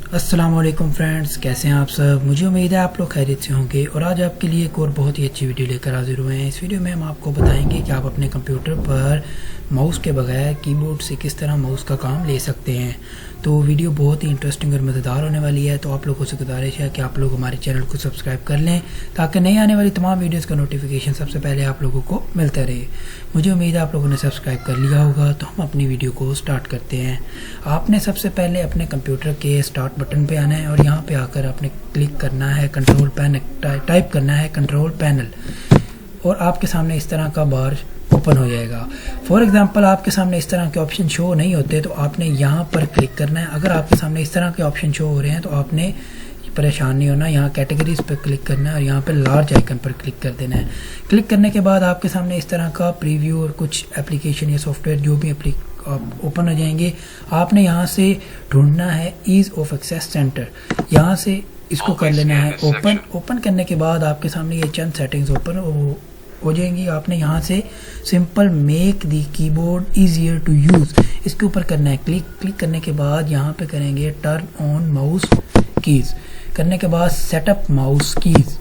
अस्सलाम वालेकुम फ्रेंड्स, कैसे हैं आप सब। मुझे उम्मीद है आप लोग खैरियत से होंगे और आज आपके लिए एक और बहुत ही अच्छी वीडियो लेकर हाजिर हुए हैं। इस वीडियो में हम आपको बताएंगे कि आप अपने कंप्यूटर पर माउस के बगैर कीबोर्ड से किस तरह माउस का काम ले सकते हैं। तो वीडियो बहुत ही इंटरेस्टिंग और मज़ेदार होने वाली है। तो आप लोगों से गुजारिश है कि आप लोग हमारे चैनल को सब्सक्राइब कर लें ताकि नई आने वाली तमाम वीडियोज़ का नोटिफिकेशन सबसे पहले आप लोगों को मिलता रहे। मुझे उम्मीद है आप लोगों ने सब्सक्राइब कर लिया होगा। तो हम अपनी वीडियो को स्टार्ट करते हैं। आपने सबसे पहले अपने कंप्यूटर के स्टार्ट बटन पे आना है और यहाँ पे आकर आपने क्लिक करना है कंट्रोल पैनल, टाइप करना है कंट्रोल पैनल और आपके सामने इस तरह का बार ओपन हो जाएगा। फॉर एग्जांपल आपके सामने इस तरह के ऑप्शन शो नहीं होते तो आपने यहाँ पर क्लिक करना है। अगर आपके सामने इस तरह के ऑप्शन शो हो रहे हैं तो आपने परेशान नहीं होना, यहाँ कैटेगरीज पर क्लिक करना है और यहाँ पे लार्ज आइकन पर क्लिक कर देना है। क्लिक करने के बाद आपके सामने इस तरह का प्रीव्यू और कुछ एप्लीकेशन या सॉफ्टवेयर जो भी ओपन हो जाएंगे। आपने यहाँ से ढूंढना है ईज ऑफ एक्सेस सेंटर, यहाँ से इसको कर लेना है ओपन। ओपन करने के बाद आपके सामने ये चंद सेटिंग्स ओपन हो जाएंगी। आपने यहाँ से simple make the keyboard easier to use इसके ऊपर करना है क्लिक। क्लिक करने के बाद यहाँ पे करेंगे टर्न ऑन माउस कीज, करने के बाद setup mouse keys.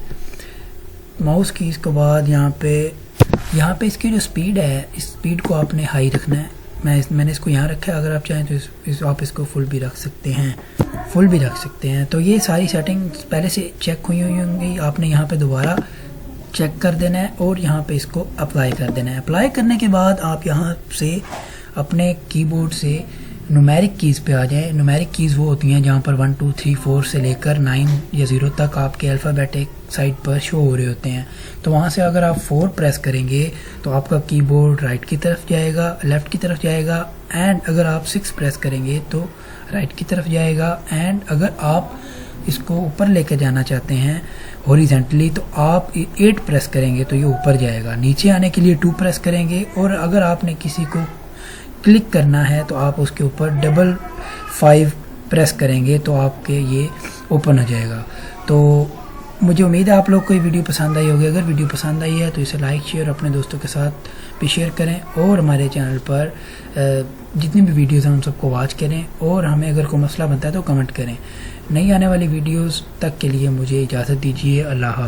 Mouse keys के बाद यहाँ पे इसकी जो स्पीड है इस स्पीड को आपने हाई रखना है। मैंने इसको यहाँ रखा है। अगर आप चाहें तो आप इसको फुल भी रख सकते हैं। तो ये सारी सेटिंग्स पहले से चेक हुई होंगी। आपने यहाँ पे दोबारा चेक कर देना है और यहाँ पे इसको अप्लाई कर देना है। अप्लाई करने के बाद आप यहाँ से अपने कीबोर्ड से न्यूमेरिक कीज़ पे आ जाएं। न्यूमेरिक कीज़ वो होती हैं जहाँ पर 1 2 3 4 से लेकर 9 या 0 तक आपके अल्फ़ाबेटिक साइड पर शो हो रहे होते हैं। तो वहाँ से अगर आप 4 प्रेस करेंगे तो आपका कीबोर्ड राइट की तरफ जाएगा, लेफ़्ट की तरफ जाएगा। एंड अगर आप 6 प्रेस करेंगे तो राइट की तरफ जाएगा। एंड अगर आप इसको ऊपर लेकर जाना चाहते हैं हॉरिजेंटली तो आप 8 प्रेस करेंगे तो ये ऊपर जाएगा। नीचे आने के लिए 2 प्रेस करेंगे और अगर आपने किसी को क्लिक करना है तो आप उसके ऊपर 5 प्रेस करेंगे तो आपके ये ओपन हो जाएगा। तो मुझे उम्मीद है आप लोग को ये वीडियो पसंद आई होगी। अगर वीडियो पसंद आई है तो इसे लाइक शेयर अपने दोस्तों के साथ भी शेयर करें और हमारे चैनल पर जितनी भी वीडियोस हैं उन सबको वॉच करें और हमें अगर कोई मसला बनता है तो कमेंट करें। नई आने वाली वीडियोस तक के लिए मुझे इजाज़त दीजिए। अल्लाह हाफ़िज़।